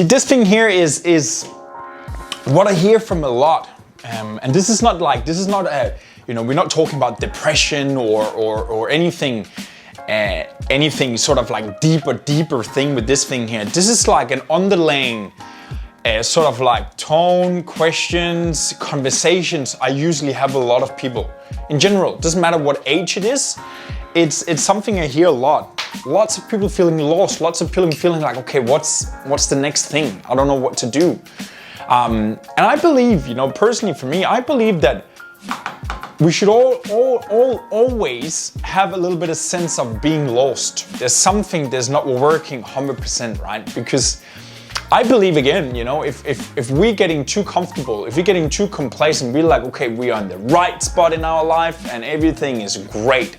See, this thing here is what I hear from a lot. And this is not a, you know, we're not talking about depression or anything, anything sort of like deeper thing with this thing here. This is like an underlying sort of like tone, questions, conversations I usually have with a lot of people. In general, it doesn't matter what age it is, it's something I hear a lot. Lots of people feeling lost, lots of people feeling like, okay, what's the next thing? I don't know what to do. And I believe, you know, personally for me, I believe that we should always have a little bit of sense of being lost. There's something that's not working 100%, right? Because I believe, again, you know, if we're getting too comfortable, if we're getting too complacent, we're like, okay, we're on the right spot in our life and everything is great.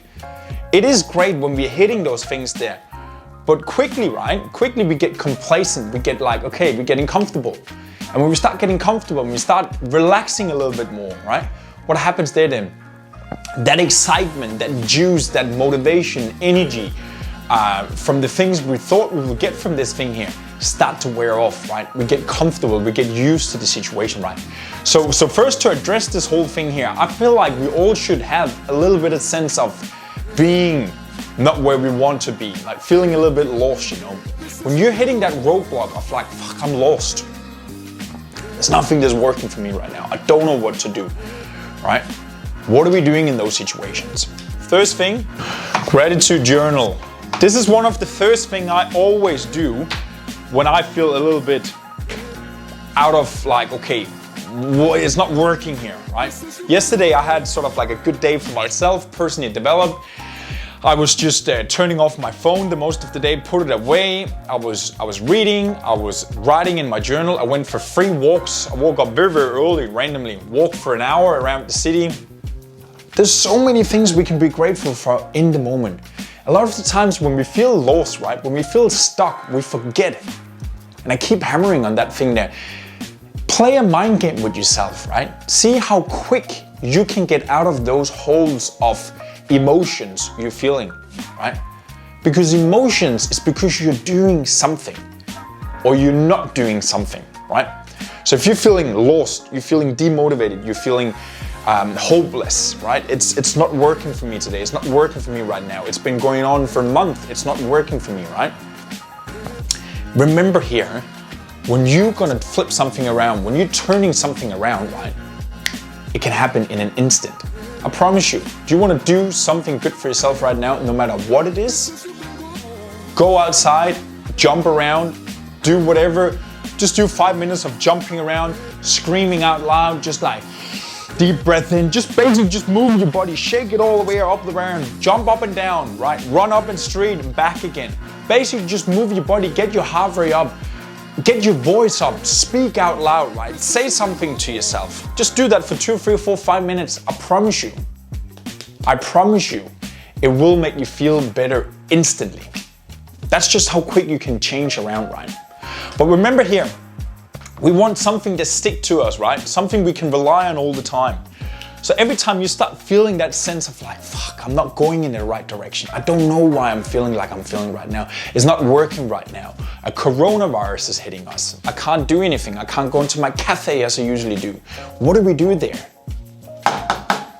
It is great when we're hitting those things there. But quickly, right? Quickly we get complacent. We get like, okay, we're getting comfortable. And when we start getting comfortable, when we start relaxing a little bit more, right? What happens there then? That excitement, that juice, that motivation, energy from the things we thought we would get from this thing here start to wear off, right? We get comfortable, we get used to the situation, right? So first, to address this whole thing here, I feel like we all should have a little bit of sense of being not where we want to be, like feeling a little bit lost, you know? When you're hitting that roadblock of like, fuck, I'm lost. There's nothing that's working for me right now. I don't know what to do, right? What are we doing in those situations? First thing, gratitude journal. This is one of the first things I always do when I feel a little bit out of like, okay, it's not working here, right? Yesterday I had sort of like a good day for myself, personally developed. I was just turning off my phone the most of the day, put it away. I was reading, I was writing in my journal. I went for 3 walks. I woke up very early, randomly, walked for an hour around the city. There's so many things we can be grateful for in the moment. A lot of the times when we feel lost, right, when we feel stuck, we forget it. And I keep hammering on that thing there. Play a mind game with yourself, right? See how quick you can get out of those holes of emotions you're feeling, right? Because emotions is because you're doing something or you're not doing something, right? So if you're feeling lost, you're feeling demotivated, you're feeling hopeless, right? It's not working for me today. It's not working for me right now. It's been going on for a month. It's not working for me, right? Remember here, when you're gonna flip something around, when you're turning something around, right? It can happen in an instant. I promise you. Do you want to do something good for yourself right now, no matter what it is? Go outside, jump around, do whatever. Just do 5 minutes of jumping around, screaming out loud, just like deep breath in. Just basically just move your body, shake it all the way up the ground, jump up and down, right? Run up and straight and back again. Basically just move your body, get your heart rate up. Get your voice up, speak out loud, right? Say something to yourself. Just do that for 2, 3, 4, 5 minutes. I promise you, it will make you feel better instantly. That's just how quick you can change around, right? But remember here, we want something to stick to us, right? Something we can rely on all the time. So every time you start feeling that sense of like, fuck, I'm not going in the right direction. I don't know why I'm feeling like I'm feeling right now. It's not working right now. A coronavirus is hitting us. I can't do anything. I can't go into my cafe as I usually do. What do we do there?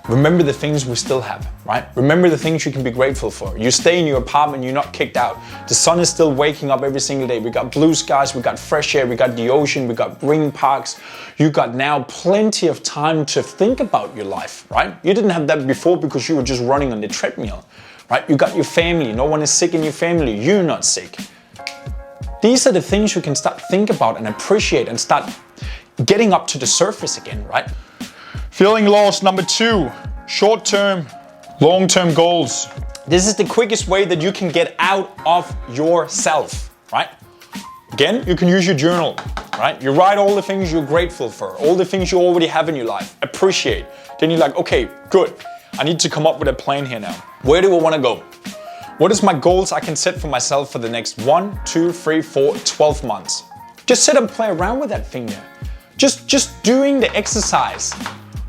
Remember the things we still have, right? Remember the things you can be grateful for. You stay in your apartment, you're not kicked out. The sun is still waking up every single day. We got blue skies, we got fresh air, we got the ocean, we got green parks. You got now plenty of time to think about your life, right? You didn't have that before because you were just running on the treadmill, right? You got your family, no one is sick in your family, you're not sick. These are the things you can start think about and appreciate and start getting up to the surface again, right? Feeling lost, number 2, short-term, long-term goals. This is the quickest way that you can get out of yourself, right? Again, you can use your journal, right? You write all the things you're grateful for, all the things you already have in your life, appreciate. Then you're like, okay, good. I need to come up with a plan here now. Where do I want to go? What is my goals I can set for myself for the next 1, 2, 3, 4, 12 months? Just sit and play around with that thing there. Just doing the exercise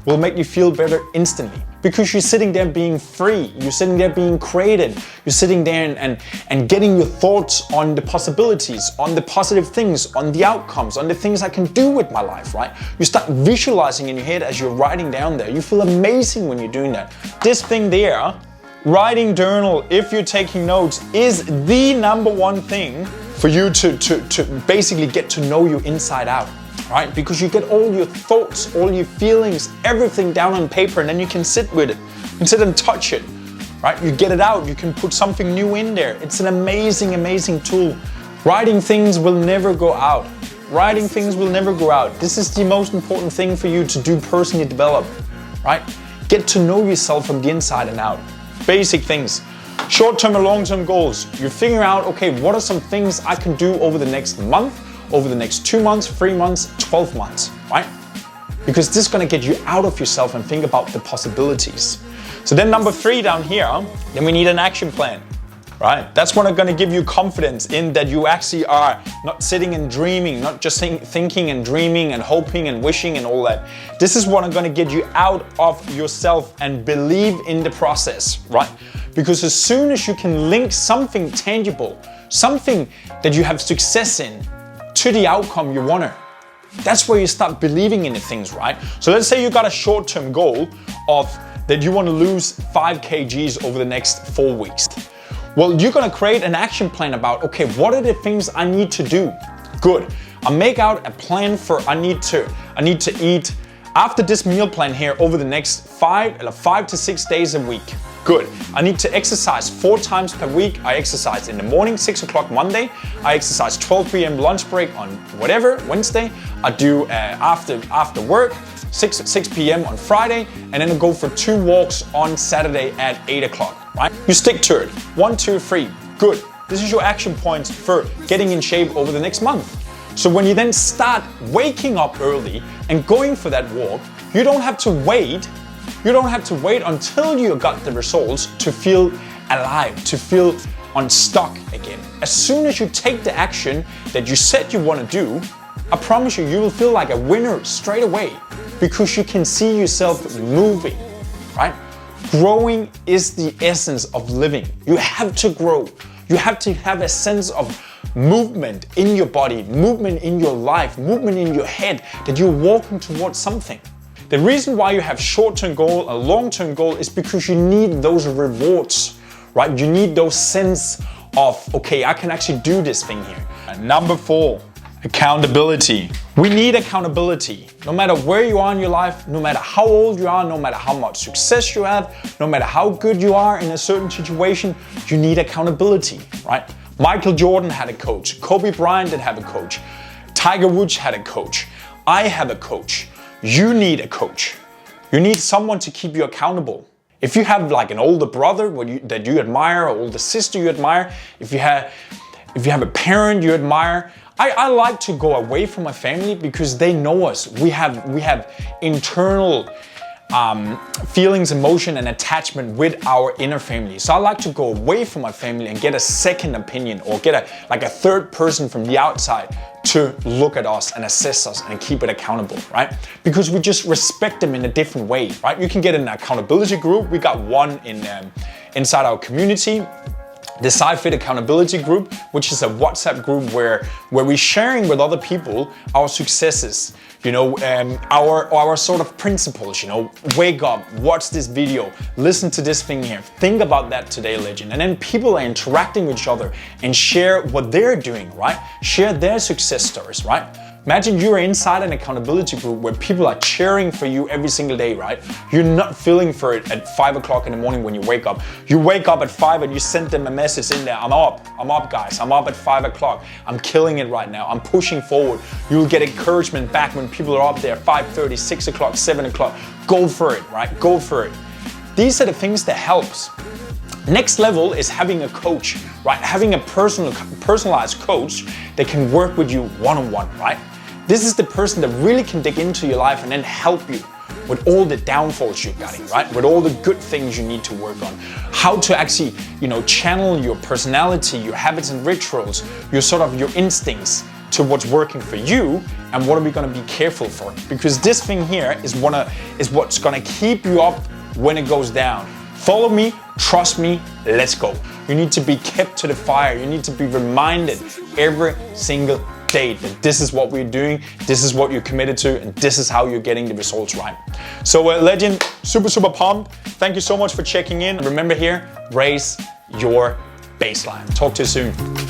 will make you feel better instantly. Because you're sitting there being free, you're sitting there being creative, you're sitting there and getting your thoughts on the possibilities, on the positive things, on the outcomes, on the things I can do with my life, right? You start visualizing in your head as you're writing down there. You feel amazing when you're doing that. This thing there, writing journal, if you're taking notes, is the number one thing for you to basically get to know you inside out. Right? Because you get all your thoughts, all your feelings, everything down on paper, and then you can sit with it. You can sit and touch it, right? You get it out, you can put something new in there. It's an amazing, amazing tool. Writing things will never go out. Writing things will never go out. This is the most important thing for you to do personally develop, right? Get to know yourself from the inside and out. Basic things. Short-term and long-term goals. You figure out, okay, what are some things I can do over the next month, over the next 2 months, 3 months, 12 months, right? Because this is gonna get you out of yourself and think about the possibilities. So then number 3 down here, then we need an action plan, right? That's what gonna give you confidence in that you actually are not sitting and dreaming, not just thinking and dreaming and hoping and wishing and all that. This is what gonna get you out of yourself and believe in the process, right? Because as soon as you can link something tangible, something that you have success in, to the outcome you want to. That's where you start believing in the things, right? So let's say you got a short-term goal of that you want to lose 5 kgs over the next 4 weeks. Well, you're going to create an action plan about, okay, what are the things I need to do? Good. I make out a plan for I need to eat after this meal plan here over the next 5 to 6 days a week. Good. I need to exercise 4 times per week. I exercise in the morning, 6 o'clock Monday. I exercise 12 p.m. lunch break on whatever, Wednesday. I do after work, 6 p.m. on Friday. And then I go for 2 walks on Saturday at 8 o'clock, right? You stick to it. 1, 2, 3. Good. This is your action points for getting in shape over the next month. So when you then start waking up early and going for that walk, you don't have to wait. You don't have to wait until you got the results to feel alive, to feel unstuck again. As soon as you take the action that you said you want to do, I promise you, you will feel like a winner straight away because you can see yourself moving, right? Growing is the essence of living. You have to grow. You have to have a sense of movement in your body, movement in your life, movement in your head, that you're walking towards something. The reason why you have short-term goal, a long-term goal, is because you need those rewards, right? You need those sense of, okay, I can actually do this thing here. And number 4, accountability. We need accountability. No matter where you are in your life, no matter how old you are, no matter how much success you have, no matter how good you are in a certain situation, you need accountability, right? Michael Jordan had a coach. Kobe Bryant did have a coach. Tiger Woods had a coach. I have a coach. You need a coach. You need someone to keep you accountable. If you have like an older brother that you admire, or older sister you admire, if you have a parent you admire, I like to go away from my family because they know us. We have internal feelings, emotion, and attachment with our inner family. So I like to go away from my family and get a second opinion, or get a third person from the outside to look at us and assess us and keep it accountable, right? Because we just respect them in a different way, right? You can get an accountability group. We got one inside our community, the SciFit Accountability Group, which is a WhatsApp group where we're sharing with other people our successes, you know, our sort of principles, you know, wake up, watch this video, listen to this thing here, think about that today, legend. And then people are interacting with each other and share what they're doing, right? Share their success stories, right? Imagine you are inside an accountability group where people are cheering for you every single day, right? You're not feeling for it at 5 o'clock in the morning when you wake up. You wake up at 5 and you send them a message in there. I'm up guys, I'm up at 5 o'clock. I'm killing it right now, I'm pushing forward. You'll get encouragement back when people are up there, 5:30, 6 o'clock, 7 o'clock. Go for it, right? Go for it. These are the things that helps. Next level is having a coach, right? Having a personalized coach that can work with you one-on-one, right? This is the person that really can dig into your life and then help you with all the downfalls you're getting, right? With all the good things you need to work on. How to actually, you know, channel your personality, your habits and rituals, your instincts to what's working for you and what are we gonna be careful for. Because this thing here is what's gonna keep you up when it goes down. Follow me, trust me, let's go. You need to be kept to the fire. You need to be reminded every single day that this is what we're doing, this is what you're committed to, and this is how you're getting the results right. So legend, super pumped. Thank you so much for checking in. Remember here, raise your baseline. Talk to you soon.